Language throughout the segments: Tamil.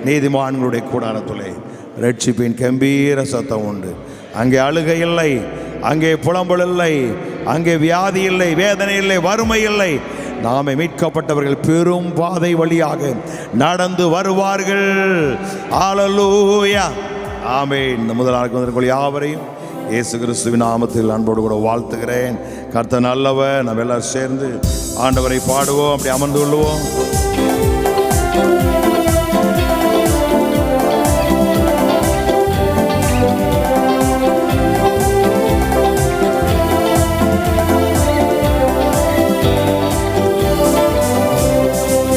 நீதிமான்களுடைய கூடாரத்திலே ரட்சிப்பின் கம்பீர சத்தம் உண்டு. அங்கே அழுகை இல்லை, அங்கே புலம்பல் இல்லை, அங்கே வியாதி இல்லை, வேதனை இல்லை, வறுமை இல்லை. நாமே மீட்கப்பட்டவர்கள் பெரும் பாதை வழியாக நடந்து வருவார்கள். ஹல்லேலூயா, ஆமென். இந்த முதல் நாளுக்கு வந்திருக்கிற யாவரையும் இயேசு கிறிஸ்துவின் நாமத்தில் அன்போடு கூட வாழ்த்துகிறேன். கர்த்தர் நல்லவர். நம்ம எல்லாரும் சேர்ந்து ஆண்டவரை பாடுவோம். அப்படி அமர்ந்து கொள்வோம்.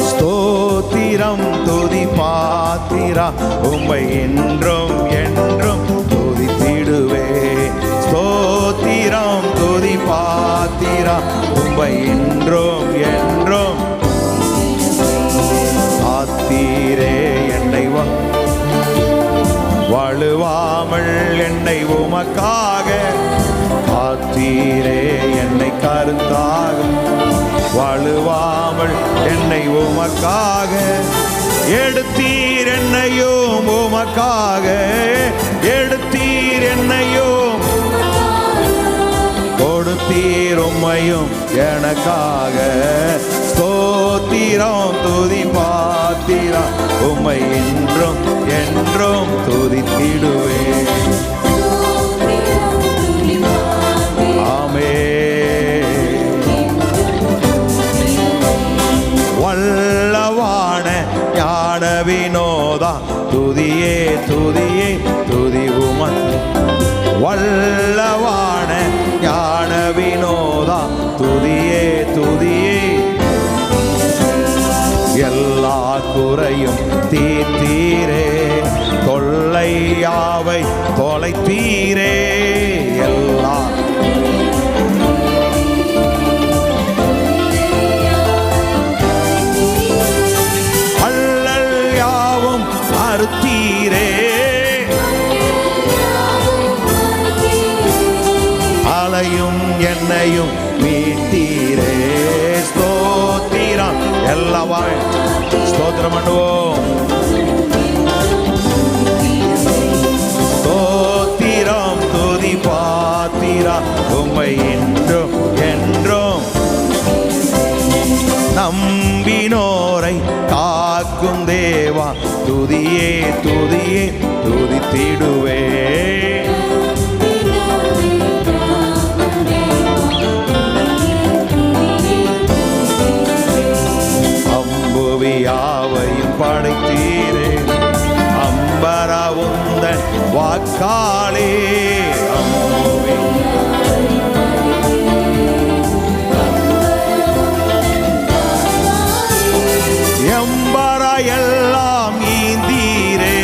ஸ்தோத்திரம் துதி பாத்திரா உம்மை என்றும் என்றும் துதித்திடுவே. ஸ்தோத்திரம் துதி பாத்திரா உம்மை என்றும் என்றும் ஆத்தீரே என்னை வழுவாமல் என்னை உமக்காக ஆத்தீரே என்னை கருத்தாக வழுவாமல் என்னை உமக்காக எடுத்தீர் என்னையும் உமக்காக எடுத்தீர் என்னையும் கொடுத்தீர் உம்மையும் எனக்காக. ஸ்தோத்திரம் துதி பாத்திரா உம்மை என்றும் என்றும் துதித்திடுவே. வல்லவான ஞான வினோதா துதியே துதியே துதி உமன். வல்லவான ஞான வினோதா துதியே துதியே. எல்லா குறையும் தீர்த்தீரே, தொல்லையாவை தொலைத்தீரே. எல்லா அறுத்தீரே, அலையும் என்னையும் மீட்டீரே. ஸ்தோத்திரம் எல்லாவாய் ஸ்தோத்திரம் பண்ணுவோம். ஸ்தோத்திரம் துதி பாத்திரா உம்மை என்றும் என்றும் நம்பினோரை காக்கும் தேவா துதியே துதியே துதித்திடுவே. அம்புவியாவையும் படைத்தீரே, அம்பரா உந்தன் வாக்காளே. எம்பரா எல்லாம் ஈந்தீரே,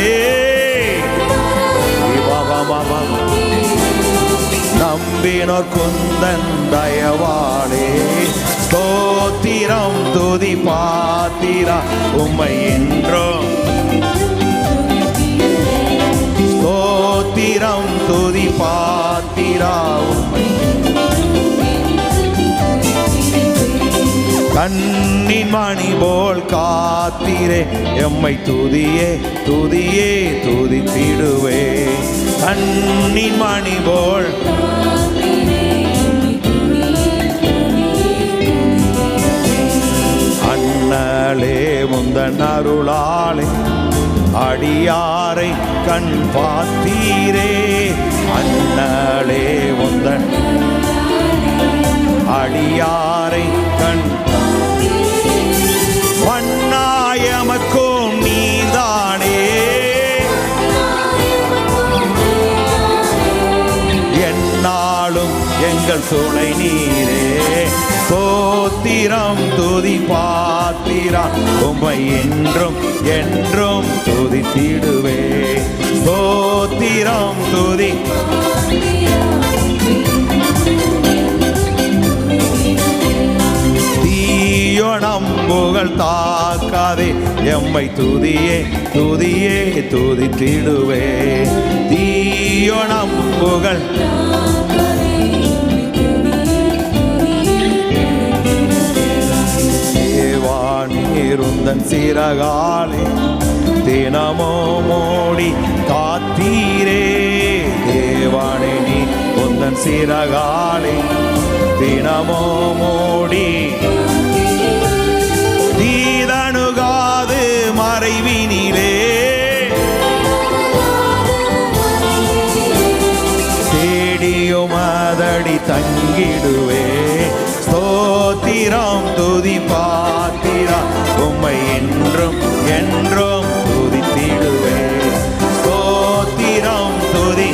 நம்பினோர் குந்தன் தயவாளே. ஸ்தோத்திரம் துதி பாத்திரா உம்மை என்றும். ஸ்தோத்திரம் துதி பாத்திரா உம்மை. கண்ணின் மணி போல் காத்தீரே எம்மை துதியே துதியே துதித்திடுவே. கண்ணின் மணி போல் அண்ணலே முந்தன் அருளாலே அடியாரை கண் பார்த்தீரே. அண்ணலே முந்தன் அடியாரை கண் மண்ணாயமக்கும் நீதானே. என்னாலும் எங்கள் துணை நீரே. ஸ்தோத்திரம் துதி பாத்திரா உம்மை என்றும் என்றும் துதித்திடுவே. ஸ்தோத்திரம் துதி நம்புகள் தாக்காதே எம்மை துதியே துதியே துதித்திடுவே. தீயோ நம்புகள் தேவானீருந்தன் சிறகாலே தினமோ மோடி காத்தீரே. தேவானே நீ உந்தன் சிறகாலே தினமோ மோடி தீதணுகாது மறைவினிலே தேடியுமதடி தங்கிடுவே. ஸ்தோத்திரம் துதி பாத்திரா உம்மை என்றும் என்றும் துதித்திடுவே. ஸ்தோத்திரம் துதி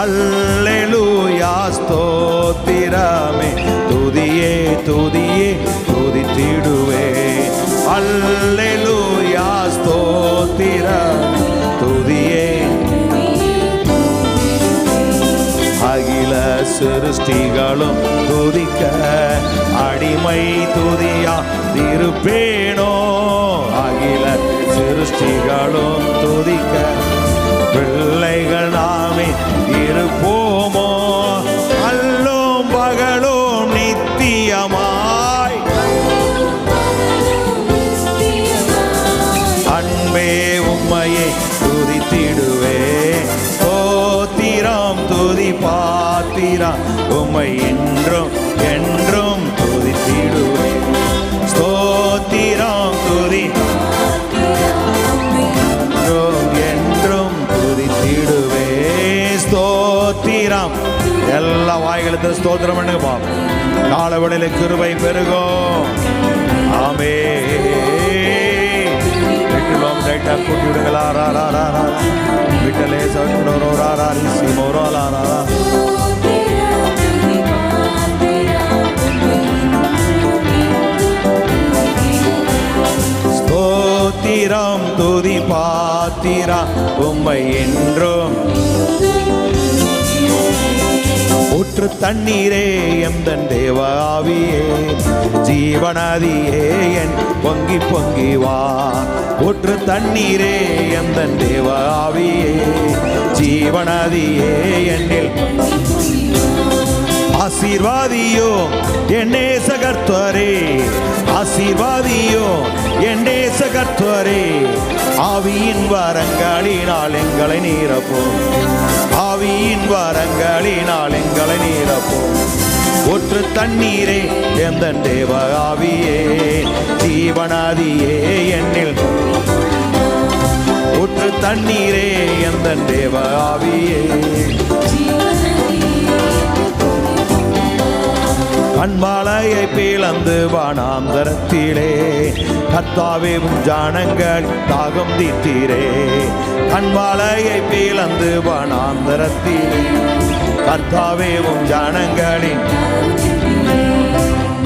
அல்லேலூயா ஸ்தோத்திரமே துதியே துதியே துதித்திடுவே. அல்லேலூயா ஸ்தோத்திரமே துதியே. அகில சிருஷ்டிகளும் துதிக்க அடிமை துதியா திருப்பேனோ. அகில சிருஷ்டிகளும் துதிக்க பிள்ளைகள் நாமே இருப்போமோ. அல்லும் பகலும் நித்தியமாய் அன்பே உம்மையை துதித்திடுவே. ஸ்தோத்திரம் துதி பாத்திரா உம்மை என்றும் என்றும் துதித்திடுவே. ஸ்தோத்திரம் துதி என்றும் துதித்திடுவே. ஸ்தோத்திரம் எல்லா வாய்களுக்கு ஸ்தோத்திரம் பண்ணுங்கப்பா. காலவெளியில கிருபை பெருகும். ஆமே ரைட்டா கூட்டி விடுங்களா. விட்டலே ஸ்தோத்திரம் துதி பாத்திரா உம்மை என்றும். ஊற்று தண்ணீரே எந்தன் தேவ ஆவியே ஜீவநதியே என் பொங்கி பொங்கி வா. ஊற்று தண்ணீரே எந்தன் தேவ ஆவியே ஜீவநதியே என்னில் ஆசீர்வாதியோ என் நேசகர்த்தரே. ஆசீர்வாதியோ என் நேசகர்த்தரே. ஆவியின் வரங்களினால் எங்களை நீரப்போம். ஆவியின் வரங்களினால் எங்களை நீரப்போம். ஊற்று தண்ணீரே எந்தன் தேவ ஆவியே ஜீவநதியே என்னில். ஊற்று தண்ணீரே எந்தன் தேவ ஆவியே. கண்மாலையை பிளந்து வானாந்தரத்திலே கர்த்தாவே உம் ஜனங்கள் தாகம் தீர்த்தீரே. கண்மாலையை பிளந்து வானாந்தரத்திலே கர்த்தாவே உம் ஜனங்களின்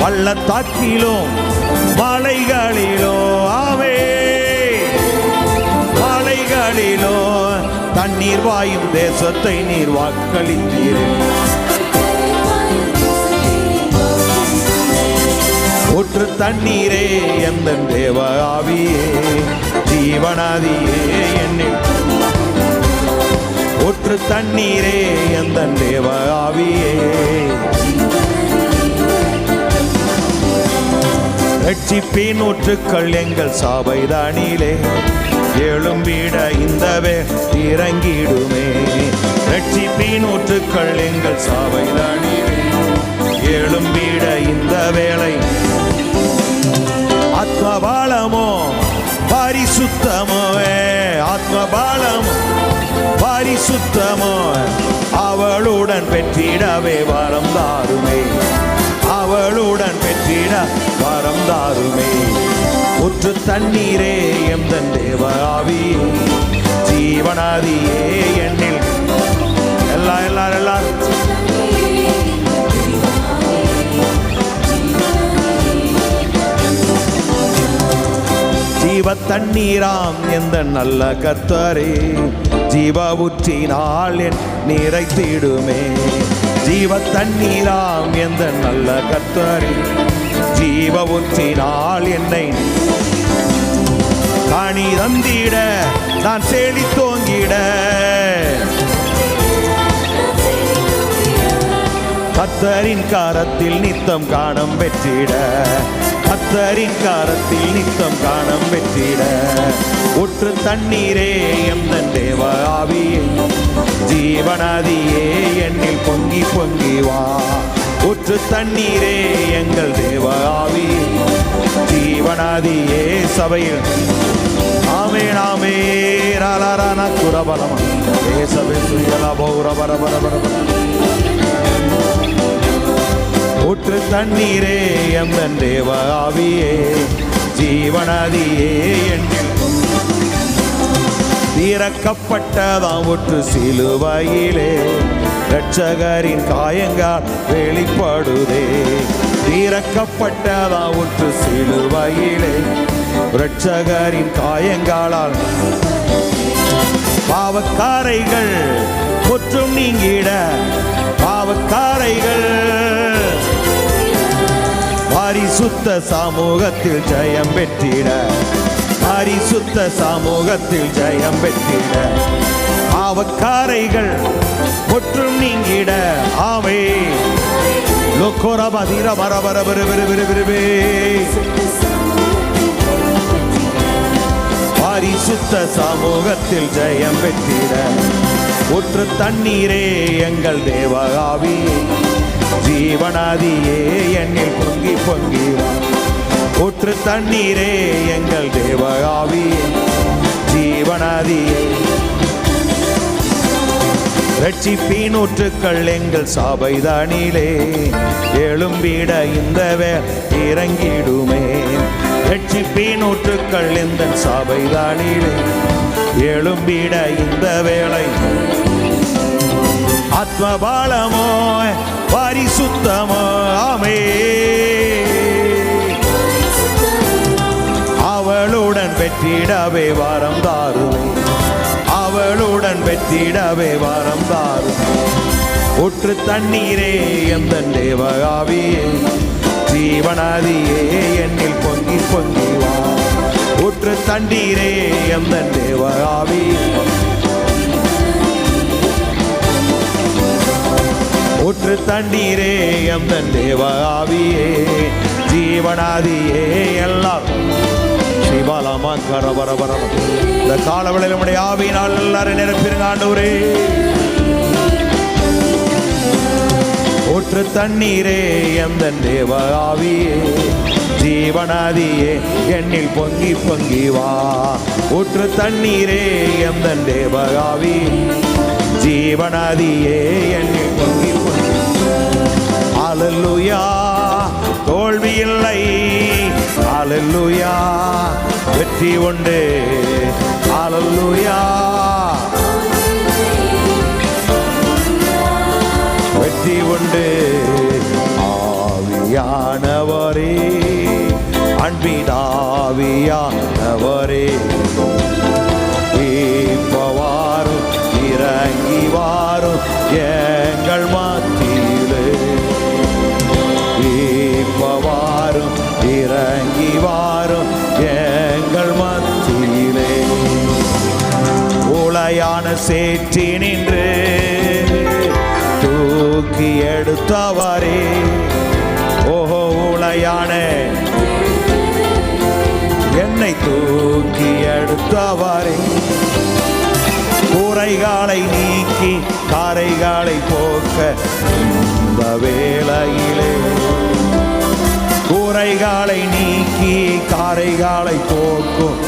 பள்ளத்தாக்கிலும் மலைகளிலும் ஆவே மலைகளிலும் தண்ணீர் வாயும் தேசத்தை நீர் வாக்களித்தீரே. ஊற்று தண்ணீரே எந்தன் தேவ ஆவியே ஜீவநதியே என்னில். ஊற்று தண்ணீரே எந்தன் தேவ ஆவியே. ரட்சிப்பின் ஊற்றுக்கள் எங்கள் சபைதானிலே எழும்பிட இந்தவே இறங்கிடுமே. ரட்சிப்பின் ஊற்றுக்கள் எங்கள் சபைதானிலே எழும்பிட இந்த வேளை. ஆத்மபாலமோ பரிசுத்தமோ ஆத்மபாலமோ பரிசுத்தமோ அவளுடன் பெற்றிடவே வரம் தாருமே. அவளுடன் பெற்றிட வரம் தாருமே. ஊற்று தண்ணீரே எந்தன் தேவ ஆவியே ஜீவநதியே என்னில். எல்லாரும் ஜீவ தண்ணீராம் எந்த நல்ல கர்த்தரே ஜீவ ஊற்றினால் என் நிறைத்திடுமே. ஜீவ தண்ணீராம் எந்த நல்ல கர்த்தரே ஜீவ ஊற்றினால் என்னை காணி தந்திட நான் செழித்தோங்கிட. கர்த்தரின் கரத்தில் நித்தம் காணம் பெற்றிட, கர்த்தரின் கரத்தில் நித்தம் காணம் பெற்றிட. ஊற்று தண்ணீரே எந்தன் தேவ ஆவியே, ஜீவநதியே என்னில் பொங்கி பொங்கி வா. ஊற்று தண்ணீரே எங்கள் தேவ ஆவியே, ஜீவநதியே சபையில். ஆமே நாமே ராலாரான குரபலம் ஏசபே சுயலா பௌரபர பரபர. ஊற்று தண்ணீரே எந்தன் தேவ ஆவியே, ஜீவநதியே என்னில் திறக்கப்பட்டதாம் ஊற்று சிலுவையிலே, இரட்சகரின் காயங்கள் வெளிப்படுதே. திறக்கப்பட்டதாம் ஊற்று சிலுவையிலே, இரட்சகரின் காயங்களால் பாவக்காரைகள் முற்றும் நீங்கிட, பாவக்காரைகள் பரிசுத்த சமூகத்தில் ஜெயம் பெற்றிட, பரிசுத்த சமூகத்தில் ஜெயம் பெற்றிட. பாவக்காரைகள் முற்றும் நீங்கிட. ஆமே லோகோரபதிர மரபரபரபரபரபரபே. பரிசுத்த சமூகத்தில் ஜெயம் பெற்றிட. ஊற்று தண்ணீரே எங்கள் தேவ ஆவியே, ஜீவநதியே என்னில் பொங்கி பொங்கி வா. ஊற்று தண்ணீரே எங்கள் தேவ ஆவியே, ஜீவநதியே. ரட்சிப்பின் ஊற்றுக்கள் எங்கள் சபைதானிலே, எழும்பிட இந்த இறங்கிடுமே. ரட்சிப்பின் ஊற்றுக்கள் இந்த சபைதானிலே, எழும்பிட இந்த வேளை. ஆத்மபாலமோ பரிசுத்தமோ ஆமே, அவளுடன் பெற்றிடவே வாரம் தாருமே, அவளுடன் பெற்றிடவே வாரம் தாருமே. ஊற்று தண்ணீரே எந்தன் தேவ ஆவியே, ஜீவநதியே என்னில் பொங்கி பொங்கி வா. ஊற்று தண்ணீரே எந்தன் தேவ ஆவியே, ஊற்று தண்ணீரே எந்தன் தேவ ஆவியே, ஜீவநதியே. எல்லாரும் இந்த காலவெளியில் நம்முடைய ஆவியினால் எல்லாரும் நிரப்பிருங்க ஆண்டவரே. ஊற்று தண்ணீரே எந்தன் தேவ ஆவியே, ஜீவநதியே என்னில் பொங்கி பொங்கி வா. ஊற்று தண்ணீரே எந்தன் தேவ ஆவியே, ஜீவநதியே என்னில் பொங்கி பொங்கி. அல்லேலூயா தோல்வி இல்லை, அல்லேலூயா வெற்றி உண்டு, அல்லேலூயா வெற்றி உண்டு. ஆவியானவரே, அன்பின் ஆவியானவரே, இப்பவாரும் இறங்கி வாரும் எங்கள் மத்தியிலே. இப்பவாரும் இறங்கி வாரும் எங்கள் மத்தியிலே. உளையான சேற்றி நின்று தூக்கி எடுத்தவரே, ஓஹோ உளையான என்னை தூக்கி எடுத்தவரே. குறைகளை நீக்கி காரைகளை போக்க இந்த வேளையிலே, குறைகளை நீக்கி காரைகளை போக்கும்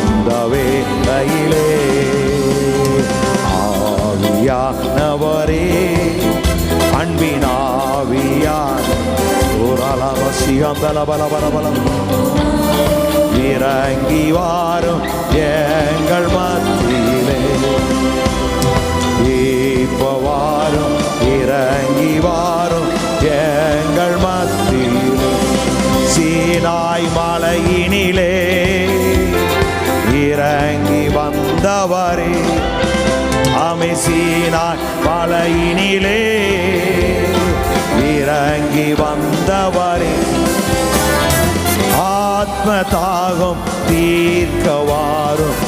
இந்த வேளையிலே. ஆவியானவரே, அன்பின் ஆவியான் இறங்கி வாரும் எங்கள் மத்தியிலே. இப்ப வாரும் இறங்கி வாரும் எங்கள் மத்தியிலே. சீனாய் மலையினிலே இறங்கி வந்தவரே, ஆமே சீனாய் மலையினிலே இறங்கி வந்தவரே. ஆத்ம தாகம் தீர்க்க வாரும்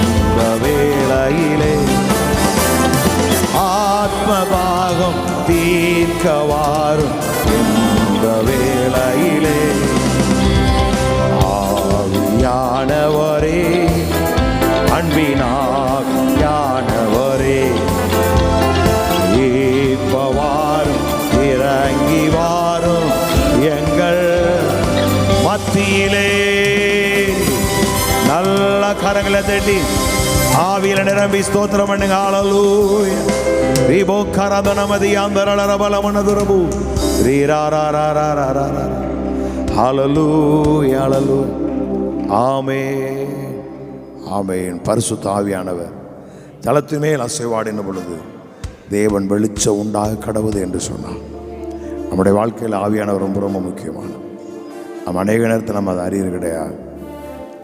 இந்த வேளையிலே. ஆத்ம தாகம் தீர்க்க வாரும் இந்த வேளையிலே. ஆவியானவரே, அன்பினானவரே, இப்ப வாரும், இறங்கி வாரும் எங்கள் மத்தியிலே. நல்ல கரங்களை தட்டி ஆவியில நிரம்பி ஸ்தோத்திரம் பண்ணுங்க. ஹல்லேலூயா. ரீபோ கரதனமதி ஆந்தரலரபலமனதுரபு ரீராராராராராரா. ஹல்லேலூயா, ஹல்லேலூயா. ஆமென், ஆமென். பரிசுத்த ஆவியானவர் தலத்தின் மேல் அசைவாடின பொழுது தேவன் வெளிச்சம் உண்டாக கடவுது என்று சொன்னார். நம்முடைய வாழ்க்கையில் ஆவியானவர் ரொம்ப ரொம்ப முக்கியமான. நம்ம அநேக நேரத்தில் நம்ம அதை அறியது கிடையாது.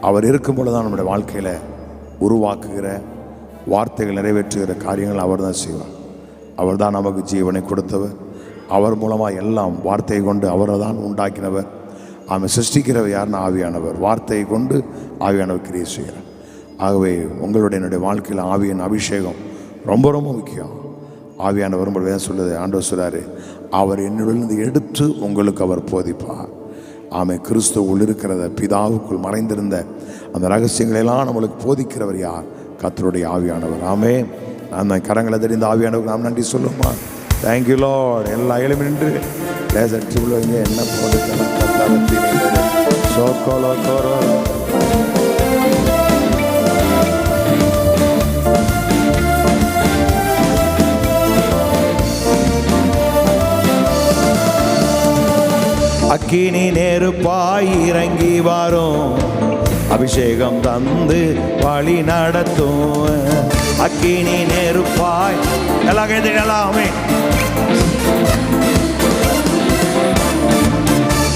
அவர் இருக்கும் பொழுது தான் நம்முடைய வாழ்க்கையில் உருவாக்குகிற வார்த்தைகள் நிறைவேற்றுகிற காரியங்கள் அவர் தான் செய்வார். அவர் தான் நமக்கு ஜீவனை கொடுத்தவர். அவர் மூலமாக எல்லாம் வார்த்தையை கொண்டு அவரை தான் உண்டாக்கினவர். அவன் சிருஷ்டிக்கிறவர் யாருன்னா ஆவியானவர். வார்த்தையை கொண்டு ஆவியானவர் கிரியை செய்கிறார். ஆகவே உங்களுடைய என்னுடைய வாழ்க்கையில் ஆவியின் அபிஷேகம் ரொம்ப ரொம்ப முக்கியம். ஆவியானவர் வரும்போது வேதம் சொல்லுது, ஆண்டவர் சொல்கிறாரு, அவர் என்னிலிருந்து எடுத்து உங்களுக்கு அவர் போதிப்பார். ஆமென். கிறிஸ்துவுக்குள் இருக்கிறத, பிதாவுக்குள் மறைந்திருந்த அந்த ரகசியங்களெல்லாம் நம்மளுக்கு போதிக்கிறவர் யார்? கர்த்தருடைய ஆவியானவர். ஆமென். அந்த கரங்களை தெரிந்த ஆவியானவருக்கு நாம் நன்றி சொல்லுமா. Thank you Lord. எல்லா இளமே நின்று லேசர் வைங்க. என்ன போதுக்கெல்லாம் சோக்கோலோ கோரோ. அக்கினி நெருப்பாய் இறங்கி வரும், அபிஷேகம் தந்து வழி நடத்தும். அக்கினி நெருப்பாய் எல்லாம் கேட்டீங்களாமே.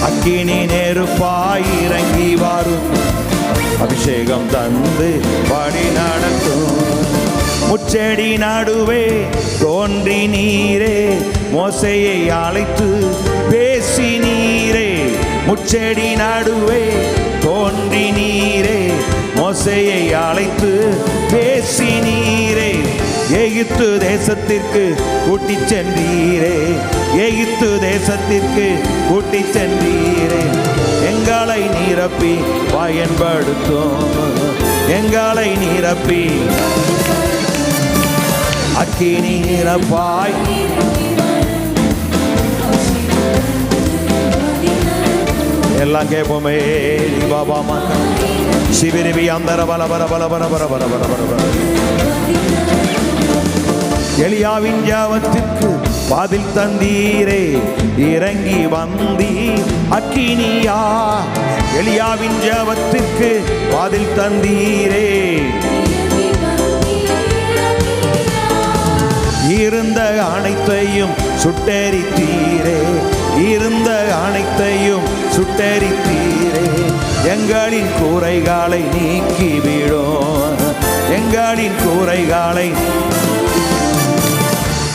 அக்கினி நெருப்பாய் இறங்கி வரும், அபிஷேகம் தந்து வழி நடத்தும். முச்செடி நடுவே தோன்றி நீரே, மோசையை அழைத்து பேசி நீரே. முச்செடி நடுவே தோன்றி நீரே, மோசையை அழைத்து பேசி நீரே. எகிப்து தேசத்திற்கு கூட்டி சென்றீரே, எகிப்து தேசத்திற்கு கூட்டி சென்றீரே. எங்களை நிரப்பி பயன்படுத்தும், எங்களை நிரப்பி. அக்கினி நிரப்பாய் எல்லாம் கேட்போமே. பாபா மாக்கா சிவிரிவி அந்தர பல பல பல பல பல பல பல பல பல. எலியாவின் ஜாவத்திற்கு பதில் தந்தீரே, இறங்கி வந்தி அக்கினியா. எலியாவின் ஜாவத்திற்கு பதில் தந்தீரே, இருந்த அனைத்தையும் சுட்டெரித்தீரே, இருந்த அனைத்தையும் சுட்டெரித்தீரே. எங்களின் கூரைகளை நீக்கிவிடும், எங்களின் கூரைகளை.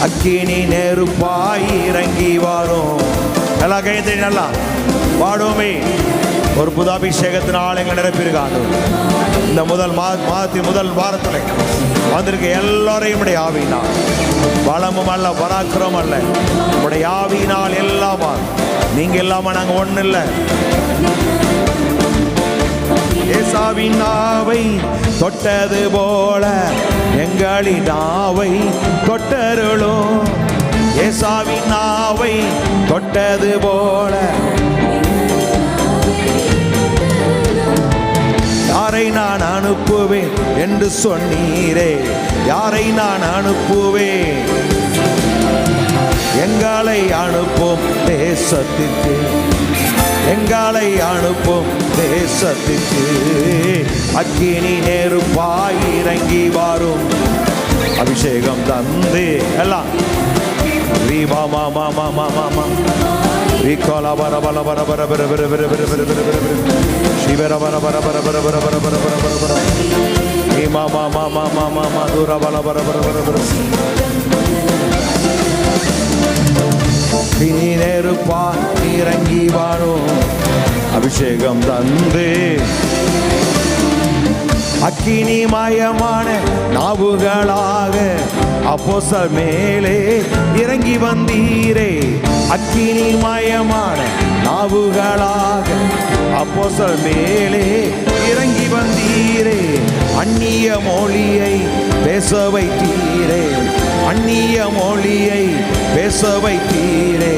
அக்கினி நெருப்பாய் இறங்கி வரும். நல்லா கையத்தை நல்லா பாடுவோமே. ஒரு புது அபிஷேகத்தினால் எங்களை நிரப்பியிருக்காங்க. இந்த முதல் மாதத்தின் முதல் வாரத்தில் வந்திருக்க எல்லாரையும் உடைய ஆவியினால், பலமும் அல்ல பராக்கிரம் அல்ல, உடைய ஆவியினால் எல்லாமா. நீங்க இல்லாம நாங்க ஒண்ணு இல்லை. ஏசாவின் நாவை தொட்டது போல எங்களின் நாவை தொட்டருளும். ஏசாவின் நாவை தொட்டது போல. யாரை நான் அனுப்புவேன் என்று சொன்னீரே, யாரை நான் அனுப்புவேன்? எங்களை அனுப்பும் தேசத்திற்கு, எங்களை அனுப்பும் தேசத்திற்கு. அக்கினி நெருப்பாய் இறங்கி வரும், அபிஷேகம் தந்து எல்லாம். ரீபா மாமா மாமா மாமா ரீகாலா பர பர பர பர பர பர பர பர பர பர பர பர சிவர பர பர பர பர பர பர பர பர பர பர ரீமா மாமா மாமா மாமா தூர பல பர பர பர பர. அக்கினி நெருப்பாய் இறங்கி வரும், அபிஷேகம் தந்து அக்கினிமயமான நாவுகளாக அப்போஸ்தலர் மேலே இறங்கி வந்தீரே. அக்கினிமயமான நாவுகளாக அப்போஸ்தலர் மேலே இறங்கி வந்தீரே. அந்நிய மொழியை பேச வைத்தீரே. அந்நிய மொழியை பேச வைத்தீரே.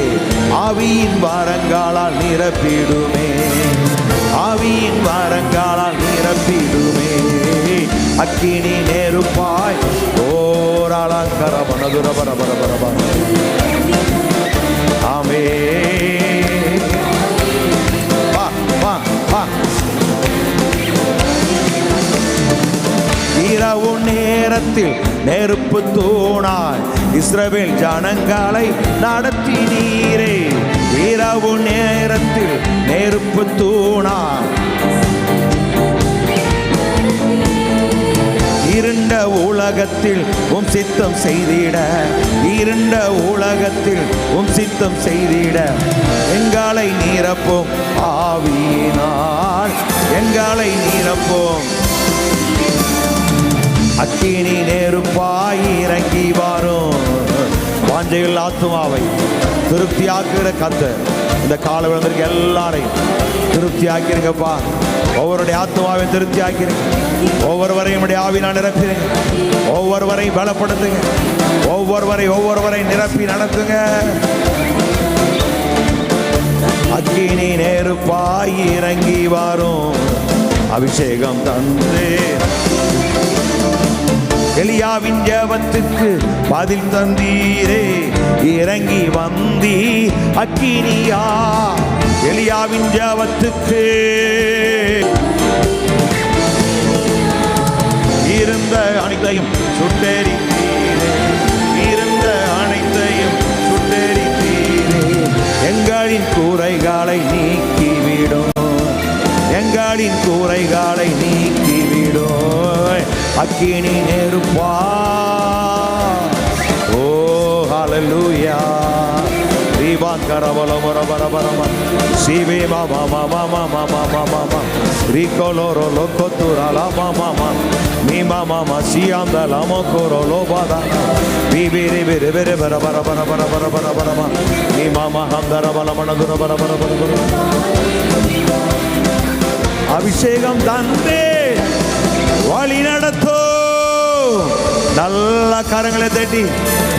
ஆவியின் வரங்களால் நிரப்பிடுமே. ஆவியின் வரங்களால் நிரப்பிடுமே. அக்கினி நெருப்பாய் ஓராளங்கர மனதுர பரபரபரப. ஆமே வா வா வா. இரவு நேரத்தில் நெருப்பு தூணாய் இஸ்ரவேல் ஜனங்களை நடத்தினீரே. இரவு நேரத்தில் நெருப்பு தூணாய் இருண்ட உலகத்தில் உம் சித்தம் செய்திட. இருண்ட உலகத்தில் உம் சித்தம் செய்திட எங்களை நிரப்போம் ஆவியினால். எங்களை நிரப்போம். அக்கினி நெருப்பாய் இறங்கி வரும். வாஞ்சைகள் ஆத்துமாவை திருப்தியாக்குகிற கர்த்தர் இந்த கால விழுந்திருக்கு எல்லாரையும் திருப்தி ஆக்கிருங்கப்பா. ஒவ்வொருடைய ஆத்மாவையும் திருப்தி ஆக்கிருங்க. ஒவ்வொருவரையும் ஆவினால் நிரப்பிடுங்க. ஒவ்வொருவரையும் பலப்படுத்துங்க. ஒவ்வொருவரையும் நிரப்பி நடத்துங்க. அக்கினி நெருப்பாய் இறங்கி வரும். அபிஷேகம் தந்து எலியாவின் ஜெபத்துக்கு பதில் தந்தீரே. இறங்கி வந்தி அக்கினியா. எலியாவின் ஜெபத்துக்கு இருந்த அனைத்தையும் சுட்டெரித்தீரே. இருந்த அனைத்தையும் சுட்டெரித்தீரே. எங்களின் கூரைகளை நீக்கிவிடும். எங்களின் கூரைகளை நீக்கிவிடும். அக்கினி நெருப்பா. ஓ ஹல்லேலூயா. ரீபாங்கரவல மரபரபரம சீவே மாமா மாமா மாமா மாமா மாமா ரீகோலோரோ லோகோத்துராலா மாமா மாமா மீமா மாமா சியாந்தல மோகோரோலோ பாதா பீபிரி பிரி பிரி பரபரபரபரபரபரபரபரமா மீமா மஹந்தரவல மனதுர பரபரபரபர. அபிஷேகம் தந்தே வழி நடத்தோ. நல்ல கரங்களை தட்டி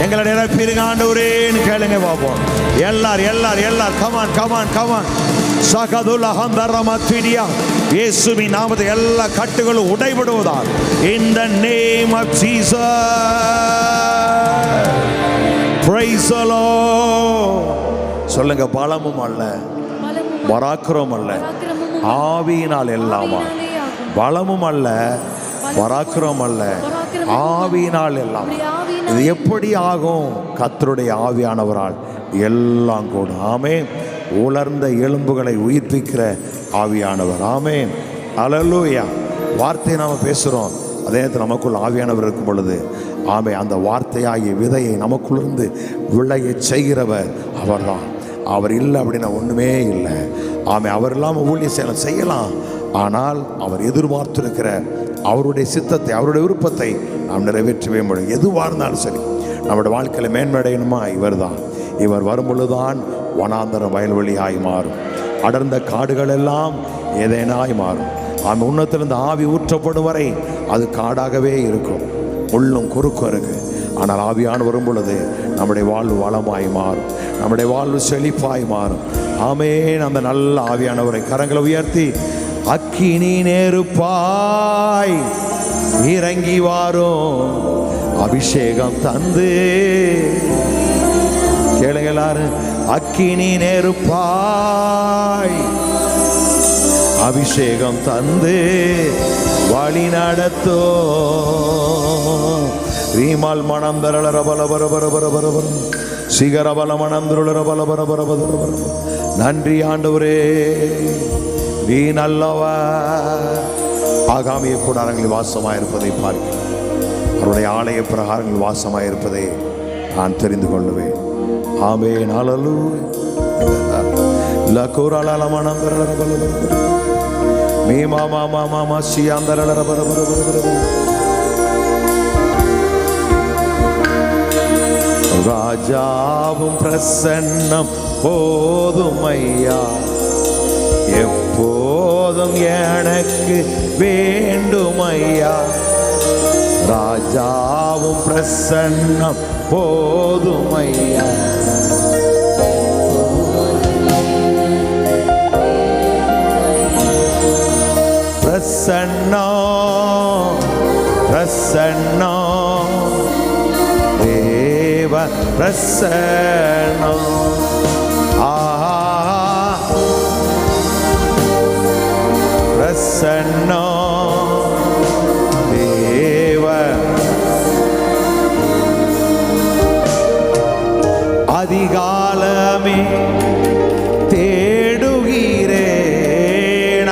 எங்களை நிரப்பிருங்க ஆண்டவரேன்னு கேளுங்க பாப்போம். எல்லார் கமான் கமான் கமான். சகதுல்ல ஹந்தரமத்விடியா. இயேசுவின் நாமத்தை எல்லா கட்டுகளும் உடைபடுவதால் in the name of Jesus. Praise the Lord. சொல்லுங்க. பலமும் அல்ல பராக்கிரமும் அல்ல ஆவியினால் எல்லாமா. பலமும் அல்ல பராக்கிரமும் அல்ல ஆவியினால் எல்லாம். இது எப்படி ஆகும்? கர்த்தருடைய ஆவியானவரால் எல்லாம் கூடும். ஆமென். உலர்ந்த எலும்புகளை உயிர்ப்பிக்கிற ஆவியானவர். ஆமென். அல்லேலூயா. வார்த்தையை நாம் பேசுகிறோம். அதே நேரத்தில் நமக்குள் ஆவியானவர் இருக்கும் பொழுது ஆமென் அந்த வார்த்தையாகிய விதையை நமக்குள்ளிருந்து விளைய செய்கிறவர் அவர்தான். அவர் இல்லை அப்படின்னா ஒன்றுமே இல்லை. ஆமென். அவர் இல்லாமல் ஊழியம் செய்யலாம். ஆனால் அவர் எதிர்பார்த்திருக்கிற அவருடைய சித்தத்தை அவருடைய விருப்பத்தை நாம் நிறைவேற்றவே முடியும். எதுவாக இருந்தாலும் சரி நம்முடைய வாழ்க்கையில் மேன்மடையணுமா இவர் தான். இவர் வரும்பொழுதுதான் வனாந்தரம் வயல்வெளியாய் மாறும். அடர்ந்த காடுகள் எல்லாம் ஏதேனாய் மாறும். ஆமாம். உன்னத்திலிருந்து ஆவி ஊற்றப்படும் வரை அது காடாகவே இருக்கும். உள்ளும் குறுக்கும் இருக்கு. ஆனால் ஆவியான வரும் பொழுது நம்முடைய வாழ்வு வளமாய் மாறும். நம்முடைய வாழ்வு செழிப்பாய் மாறும். ஆமென். அந்த நல்ல ஆவியானவரை கரங்களை உயர்த்தி அக்கினி நெருப்பாய் இறங்கி வாரும். அபிஷேகம் தந்து கேளுங்க எல்லாரும். அக்கினி நெருப்பாய் அபிஷேகம் தந்து வழி நடத்தோ. ரீமால் மனம் தரளர பல பர பர பர பர பர சிகரபல மனம் தருளர பல பர பர பர பர. நன்றி ஆண்டவரே. நீ நல்லவர். ஆகாமிய கூடாரங்களில் வாசமாயிருப்பதை பார்க்க அவருடைய ஆலய பிரகாரங்கள் வாசமாயிருப்பதை நான் தெரிந்து கொள்ளுவேன். ஆமென். அல்லேலூயா. லகோரலமனம் மீ மாமா மாமா சியாந்தர ராஜாவும் பிரசன்னம் போதுமையா, எப்போதும் எனக்கு வேண்டுமையா. ராஜாவும் பிரசன்னம் போதுமையா, பிரசன்னம் பிரசன்னம் தேவ பிரசன்னம். பிரசன்னம் தேவ அதிகாலமே தேடுகிறேன்,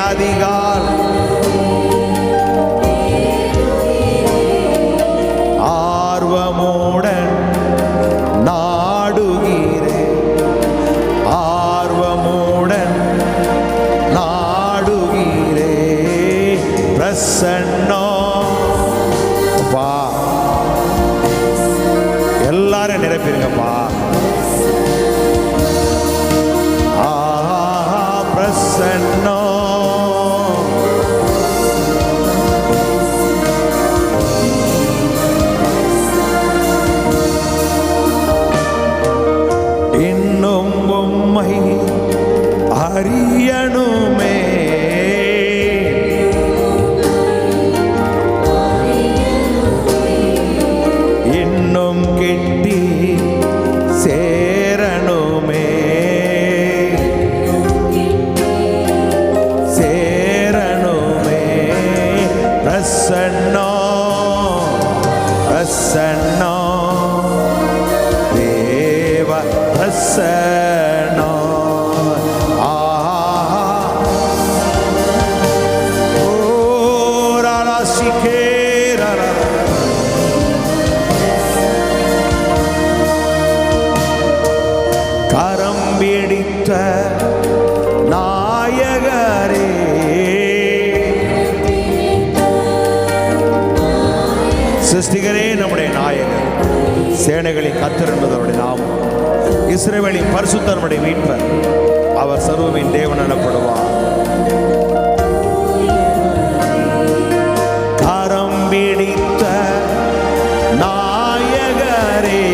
அதிகால ஆர்வமுடன் நாடுகிறேன், ஆர்வமுடன் நாடுகிறேன். பிரசன்னம் பா எல்லாரும் நிரப்பிருங்கப்பா. இன்னும் உம்மை அறியணுமே, இன்னும் கிட்டி சேரணுமே, சேரணுமே. பிரசன்னம் பிரசன்னம் தேவ பிரசன்னம். கரம் பிடித்த நாயகரே, சிருஷ்டிகரே நம்முடைய நாயகர், சேனைகளின் கர்த்தர் என்பது அவருடைய நாமம். இஸ்ரவேலின் பரிசுத்தர் நம்முடைய மீட்பர், அவர் சர்வமின் தேவன் எனப்படுவார். கரம் பிடித்த நாயகரே,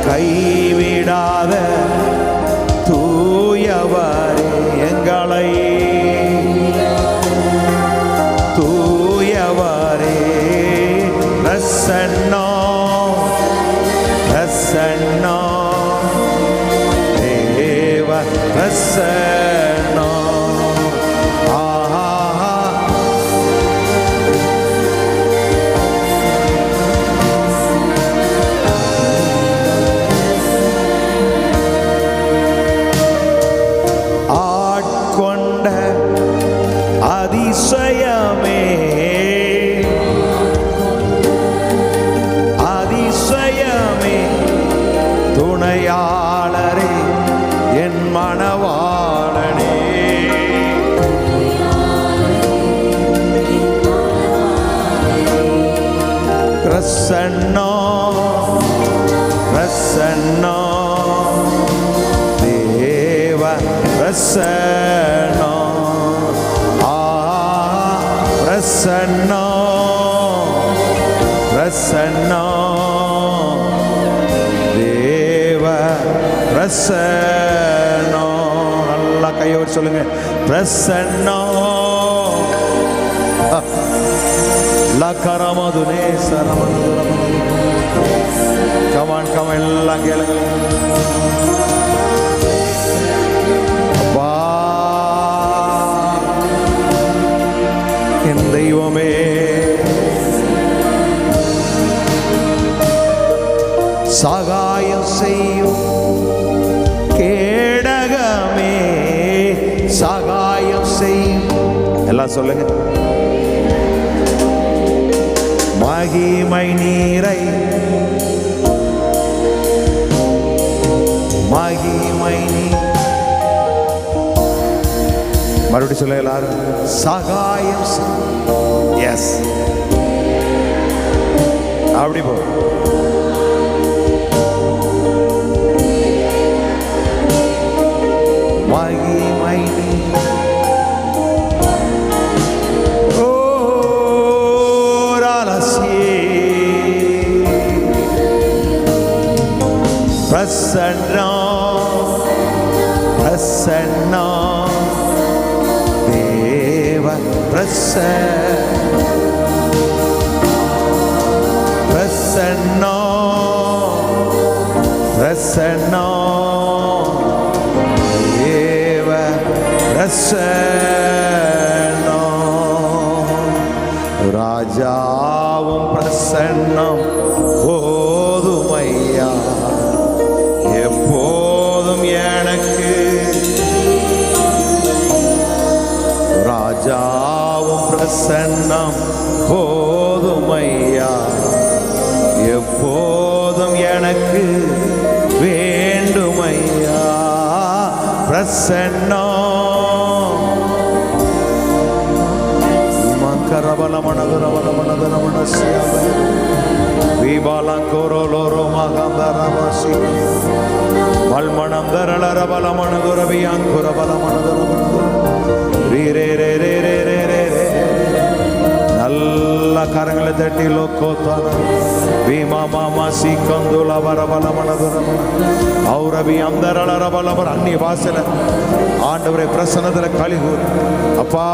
கைவிடாத தூயவரே, எங்களை தூயவரே. பிரசன்னம் பிரசன்னம் தேவ பிரசன்னம். ஆட்கொண்ட அதிசயமே, அதிசயமே துணையாளரே என் மணவாளனே. பிரசன்னம் பிரசன்னம் தேவ பிரசன்னம். பிரசன்னம் பிரசன்னம் தேவ பிரசன்னம். நல்லா கையோடு சொல்லுங்க, பிரசன்னம். லக்கரமதுனே சரமது. கமான் கமான் எல்லாம் கேளுங்க. என் தெய்வமே, சகாயம் செய்யும் கேடகமே, சகாயம் செய்யும். எல்லாம் சொல்லுங்க. மகிமை நீரை மகிமை நீ. மறுபடியும் சொல்ல எல்லாரும், சகாயம். எஸ், அப்படி போ. மகிமை நீ. பிரசன்னா பிரசன்னா தேவ பிரசன்னா பிரசன்னா தேவ பிரசன்னா. ராஜாவும் பிரசன்னம் போதுமையா, எப்போதும் எனக்கு. ராஜாவும் பிரசன்னம் போதுமையா, எப்போதும் எனக்கு வேண்டுமையா. பிரசன்னம் மகரபல மனதுரபல மனதுரமனசியாப விபாலங்கோரோலோரோ மகந்தரமசி வல்மணம் தரளரபல மனதுரபியாங்குரபல மனதுரபல ரீ ரே ரே ரே ரே ரே ரே ரே. நல்ல கரங்களை தட்டி லோக்கோத்தான பீமா மாமா சீக்கந்துல வரபல மனதுரபல ஔரபி அந்தரளரபல அந்நிய வாசல ஆண்டவரே பிரசன்னத்தில் கலிகூர் அப்பா.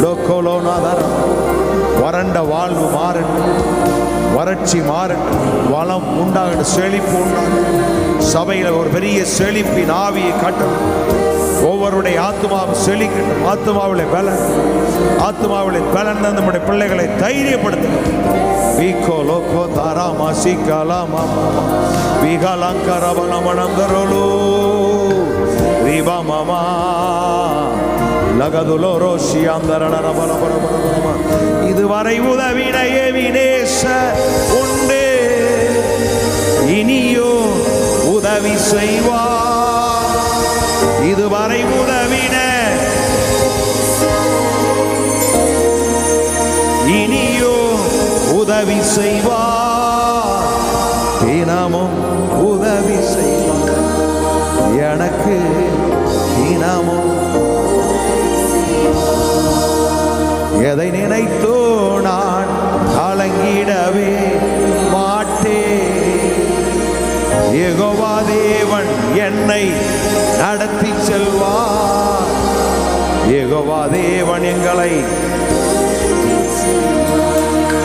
லோக்கோலோனாதர வறண்ட வாழ்வு மாறட்டும், வறட்சி மாறட்டும், வளம் உண்டாகட்டும், செழிப்பு உண்டாகட்டும். சபையில் ஒரு பெரிய செழிப்பின் ஆவியை காட்டணும். ஒவ்வொருடைய ஆத்மாவும் செழிக்கட்டும். ஆத்மாவிலே பலன், ஆத்மாவிலே பலன் நம்முடைய பிள்ளைகளை தைரியப்படுத்தணும். வீக்கோ லோக்கோ தாராமா சீக்காலா மாமா வீகாலங்கரபலமணங்கரோலோ ரீபா மாமா இதுவரை உதவின எவினேச உண்டு, இனியோ உதவி செய்வார். இதுவரை உதவின இனியோ உதவி செய்வார். தினமும் உதவி செய்வார் எனக்கு, தினமும். எதை நினைத்தோ நான் கலங்கிடவே மாட்டேன். யெகோவா தேவன் என்னை நடத்தி செல்வார். யெகோவா தேவன் எங்களை,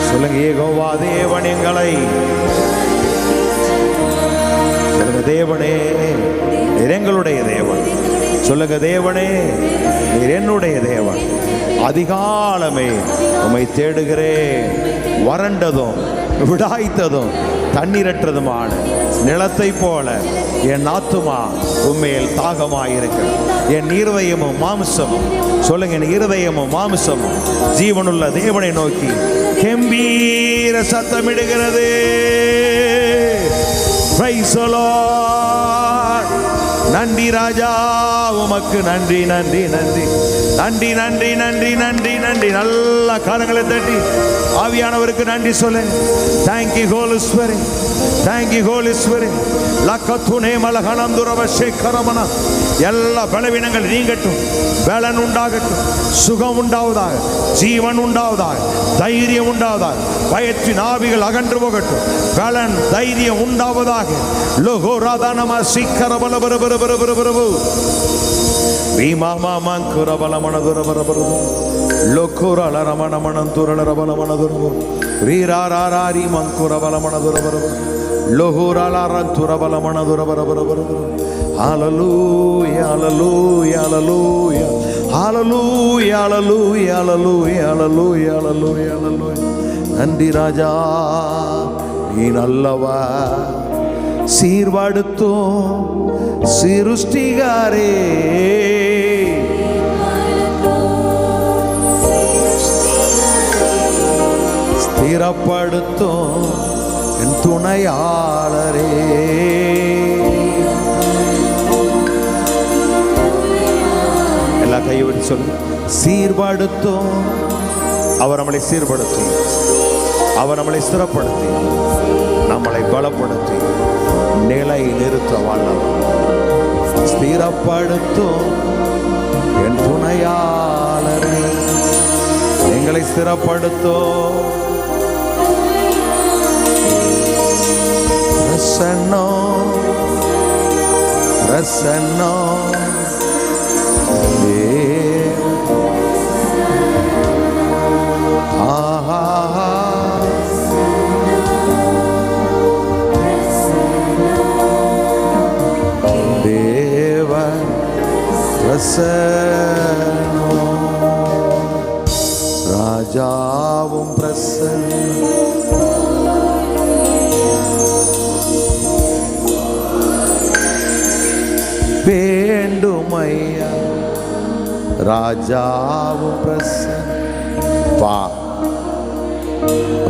சொல்லுங்க, யெகோவா தேவன் எங்களை. சொல்லுங்க, தேவனே நீர் எங்களுடைய தேவன். சொல்லுங்க, தேவனே நீர் என்னுடைய தேவன். அதிகாலமே உம்மை தேடுகிறேன். வறண்டதும் விடாய்த்ததும் தண்ணீரற்றதுமான நிலத்தை போல என் ஆத்துமா உண்மையில் தாகமாயிருக்கிறது. என் இருதயமும் மாம்சமும், சொல்லுங்க, என் இருதயமும் மாம்சமும் ஜீவனுள்ள தேவனை நோக்கி கெம்பீர சத்தமிடுகிறது. Praise the Lord. நன்றி ராஜா, உமக்கு நன்றி நன்றி நன்றி நன்றி நன்றி நன்றி நன்றி நன்றி. நல்ல காலங்களை தட்டி ஆவியானவருக்கு நன்றி சொல்ல. Thank you Holy Spirit, thank you Holy Spirit. லக்கத்துனே மலகணம் துரவ சேகரமன. எல்லா பலவீனங்கள் நீங்கட்டும், பலன் உண்டாகட்டும், சுகம் உண்டாவதாக, ஜீவன் உண்டாவதாக, தைரியம் உண்டாவதாக, பயத்தின் ஆவிகள் அகன்று போகட்டும், பலன் தைரியம் உண்டாவதாக. லோகோ ராதானமா சீக்கர பல பர பர பர பர பரவு வீமாமாங்குர பலமனதுர பரபரவு லோக்குரல ரமண மணந்துரல பலமனதுரவு ரீராராரி மங்குர பலமனதுர பரபர லோகுரலரந்துர பலமனதுர பரபரபரபர. ஹalleluya hallelujah hallelujah hallelujah hallelujah hallelujah hallelujah hallelujah hallelujah. நன்றி ராஜா, நீ நல்லவர். சீர்வடுத்தும் சிருஷ்டிகாரே, ஸ்திரப்படுத்தும் என் துணையாளரே. கைவிட்டு சொல்லு, சீர்படுத்தும். அவர் நம்மளை சீர்படுத்தி, அவர் நம்மளை ஸ்திரப்படுத்தி, நம்மளை பலப்படுத்தி நிலை நிறுத்த வல்லவர். ஸ்திரப்படுத்தும் என் துணையாளரே, எங்களை ஸ்திரப்படுத்தும். பிரசன்னோ பிரசன்னோ பிரசன்னோ ராஜாவும் பிரசன்னம். வேண்டுமையா ராஜாவும் பிரசன்னம். பா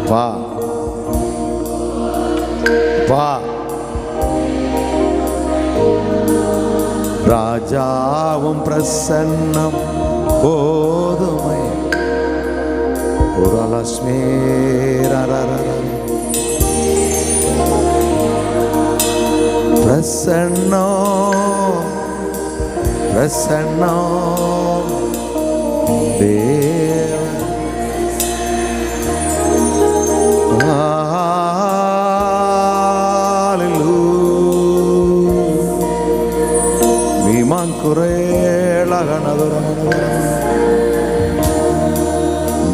பா பா ராஜாவும் பிரசன்னம் போதுமை. ஒரு பிரசன்னோ பிரசன்னோ தேவ.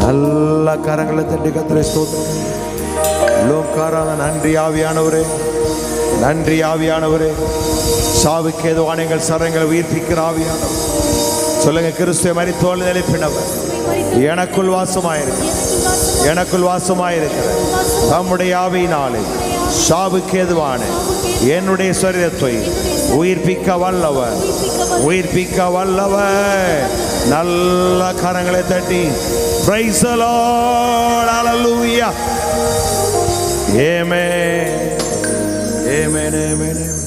நல்ல கரங்களை தட்டி கத்திரை ஸ்தோத்திரம். நன்றி ஆவியானவரே, நன்றி ஆவியானவரே. சாவுக்கு ஏதுவான எங்கள் சரங்களை உயிர்ப்பிக்கிற ஆவியானவர். சொல்லுங்க, கிறிஸ்துவை மரித்தோல் எழுப்பினவர் எனக்குள் வாசமாயிருக்க, எனக்குள் வாசமாயிருக்கிற தம்முடைய ஆவியினாலே சாவுக்கு ஏதுவான என்னுடைய சரீரத்தை உயிர்ப்பிக்க வல்லவர், உயிர்ப்பிக்க வல்லவர். நல்ல கரங்களை தட்டி praise the Lord, hallelujah, amen, amen, amen.